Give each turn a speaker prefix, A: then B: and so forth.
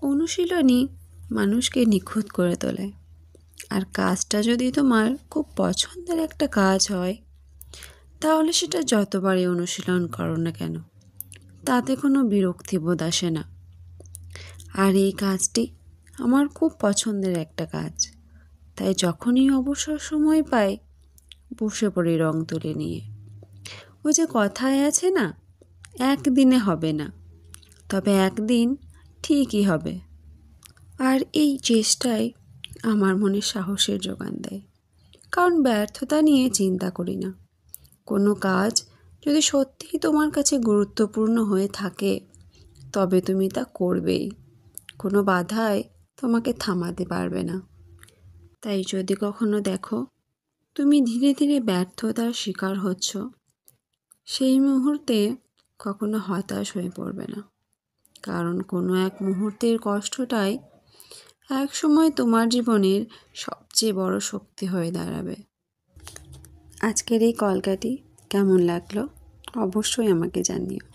A: অনুশীলনই মানুষকে নিখুঁত করে তোলে। আর কাজটা যদি তোমার খুব পছন্দের একটা কাজ হয়, তাহলে সেটা যতবারই অনুশীলন করো না কেন, তাতে কোনো বিরক্তিবোধ আসে না। আর এই কাজটি আমার খুব পছন্দের একটা কাজ, তাই যখনই অবসর সময় পাই বসে পড়ি রং তুলি নিয়ে। ওই যে কথায় আছে না, একদিনে হবে না, তবে একদিন ঠিকই হবে। আর এই চেষ্টাই আমার মনে সাহসের যোগান দেয়, কারণ ব্যর্থতা নিয়ে চিন্তা করি না। কোনো কাজ যদি সত্যিই তোমার কাছে গুরুত্বপূর্ণ হয়ে থাকে, তবে তুমি তা করবেই। কোনো বাধাই তোমাকে থামাতে পারবে না। তাই যদি কখনো দেখো তুমি ধীরে ধীরে ব্যর্থতার শিকার হচ্ছ, সেই মুহূর্তে কখনো হতাশ হয়ে পড়বে না, কারণ কোনো এক মুহূর্তের কষ্টটাই এক সময় তোমার জীবনের সবচেয়ে বড় শক্তি হয়ে দাঁড়াবে। আজকের এই কলকাটি কেমন লাগলো অবশ্যই আমাকে জানিও।